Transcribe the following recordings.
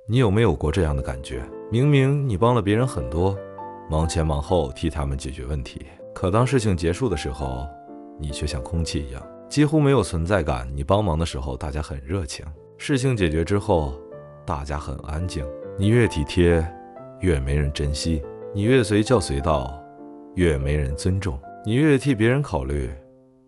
你有没有过这样的感觉？明明你帮了别人很多，忙前忙后替他们解决问题，可当事情结束的时候，你却像空气一样，几乎没有存在感。你帮忙的时候，大家很热情；事情解决之后，大家很安静。你越体贴，越没人珍惜；你越随叫随到，越没人尊重；你越替别人考虑，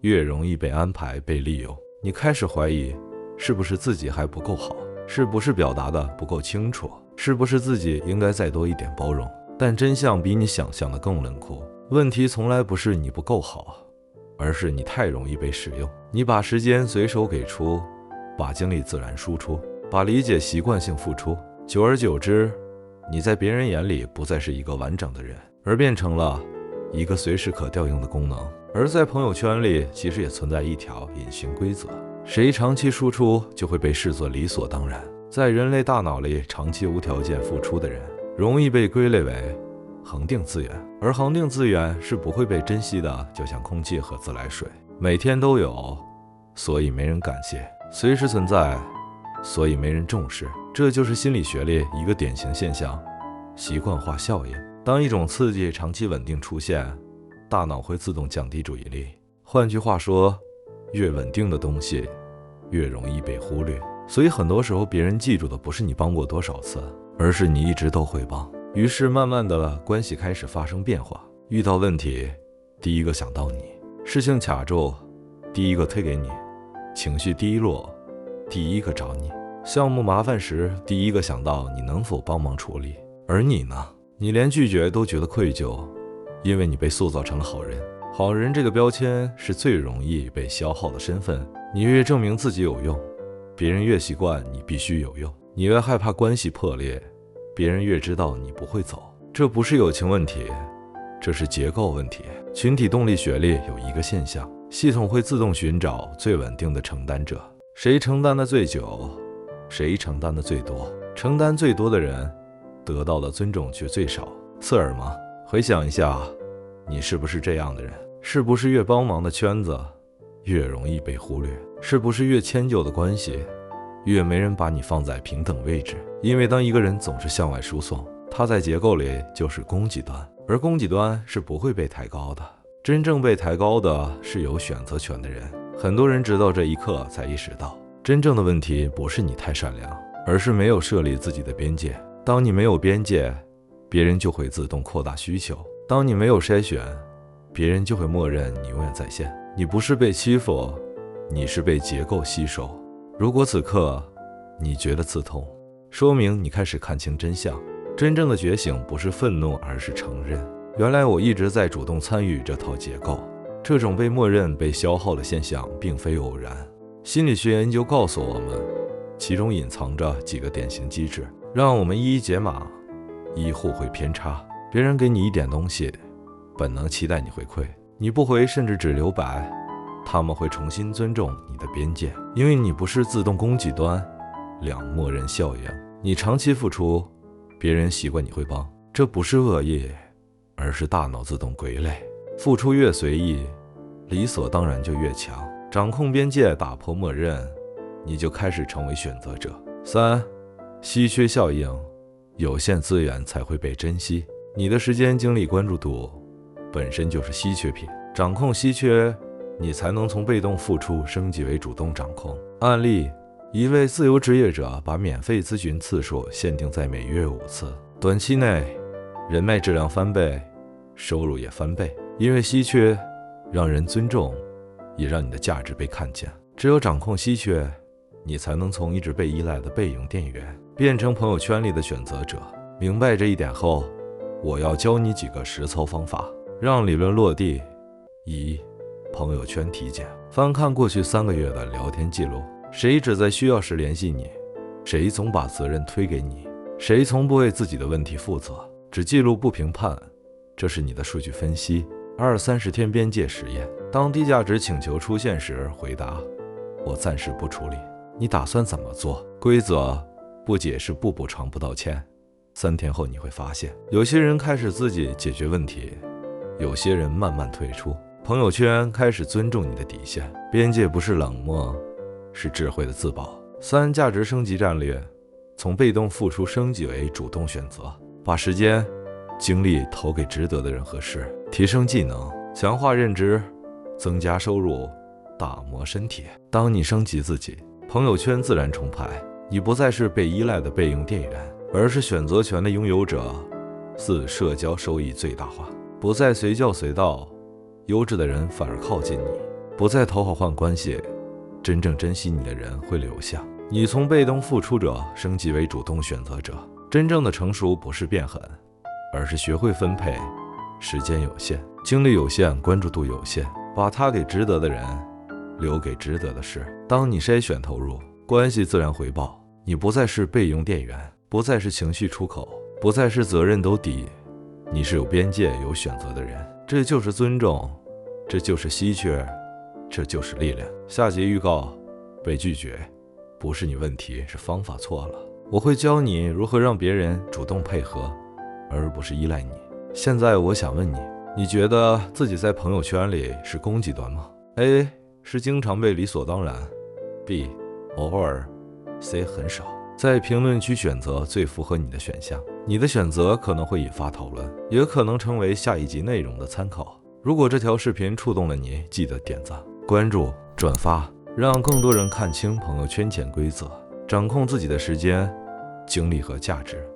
越容易被安排、被利用。你开始怀疑，是不是自己还不够好？是不是表达的不够清楚？是不是自己应该再多一点包容？但真相比你想象的更冷酷。问题从来不是你不够好，而是你太容易被使用。你把时间随手给出，把精力自然输出，把理解习惯性付出。久而久之，你在别人眼里不再是一个完整的人，而变成了一个随时可调用的功能。而在朋友圈里，其实也存在一条隐形规则：谁长期输出，就会被视作理所当然。在人类大脑里，长期无条件付出的人，容易被归类为恒定资源，而恒定资源是不会被珍惜的，就像空气和自来水，每天都有，所以没人感谢；随时存在，所以没人重视。这就是心理学里一个典型现象——习惯化效应。当一种刺激长期稳定出现，大脑会自动降低注意力。换句话说，越稳定的东西，越容易被忽略。所以很多时候，别人记住的不是你帮过多少次，而是你一直都会帮。于是慢慢的，关系开始发生变化。遇到问题，第一个想到你；事情卡住，第一个推给你；情绪低落，第一个找你；项目麻烦时，第一个想到你能否帮忙处理。而你呢？你连拒绝都觉得愧疚，因为你被塑造成了好人。好人这个标签是最容易被消耗的身份。你越证明自己有用，别人越习惯你必须有用；你越害怕关系破裂，别人越知道你不会走。这不是友情问题，这是结构问题。群体动力学里有一个现象，系统会自动寻找最稳定的承担者，谁承担的最久，谁承担的最多。承担最多的人得到的尊重却最少。刺耳吗？回想一下，你是不是这样的人？是不是越帮忙的圈子越容易被忽略？是不是越迁就的关系越没人把你放在平等位置？因为当一个人总是向外输送，他在结构里就是供给端，而供给端是不会被抬高的。真正被抬高的是有选择权的人。很多人直到这一刻才意识到，真正的问题不是你太善良，而是没有设立自己的边界。当你没有边界，别人就会自动扩大需求；当你没有筛选，别人就会默认你永远在线。你不是被欺负，你是被结构吸收。如果此刻你觉得刺痛，说明你开始看清真相。真正的觉醒不是愤怒，而是承认，原来我一直在主动参与这套结构。这种被默认、被消耗的现象并非偶然。心理学研究告诉我们，其中隐藏着几个典型机制，让我们一一解码，以互惠偏差。别人给你一点东西，本能期待你回馈，你不回甚至只留白，他们会重新尊重你的边界，因为你不是自动供给端。两默认效应，你长期付出，别人习惯你会帮，这不是恶意，而是大脑自动归类。付出越随意，理所当然就越强。掌控边界，打破默认，你就开始成为选择者。3. 稀缺效应，有限资源才会被珍惜。你的时间、精力、关注度本身就是稀缺品，掌控稀缺，你才能从被动付出升级为主动掌控。案例：一位自由职业者把免费咨询次数限定在每月5次，短期内人脉质量翻倍，收入也翻倍。因为稀缺让人尊重，也让你的价值被看见。只有掌控稀缺，你才能从一直被依赖的背影店员变成朋友圈里的选择者。明白这一点后，我要教你几个实操方法，让理论落地。1. 朋友圈体检，翻看过去3个月的聊天记录，谁只在需要时联系你，谁总把责任推给你，谁从不为自己的问题负责，只记录不评判，这是你的数据分析。30天边界实验，当低价值请求出现时，回答我暂时不处理。你打算怎么做？规则：不解释、不补偿、不道歉。3天后你会发现，有些人开始自己解决问题，有些人慢慢退出。朋友圈开始尊重你的底线，边界不是冷漠，是智慧的自保。3. 价值升级战略，从被动付出升级为主动选择，把时间、精力投给值得的人和事，提升技能，强化认知，增加收入，打磨身体。当你升级自己，朋友圈自然充沛，你不再是被依赖的备用电源，而是选择权的拥有者。4. 社交收益最大化，不再随叫随到，优质的人反而靠近你，不再讨好换关系，真正珍惜你的人会留下。你从被动付出者升级为主动选择者，真正的成熟不是变狠，而是学会分配。时间有限，精力有限，关注度有限，把它给值得的人，留给值得的事。当你筛选投入，关系自然回报。你不再是备用电源，不再是情绪出口，不再是责任都抵，你是有边界、有选择的人。这就是尊重，这就是稀缺，这就是力量。下集预告：被拒绝不是你问题，是方法错了。我会教你如何让别人主动配合，而不是依赖你。现在我想问你，你觉得自己在朋友圈里是攻击端吗？ A. 是经常被理所当然， B. 偶尔， C. 很少。在评论区选择最符合你的选项，你的选择可能会引发讨论，也可能成为下一集内容的参考。如果这条视频触动了你，记得点赞、关注、转发，让更多人看清朋友圈潜规则，掌控自己的时间、精力和价值。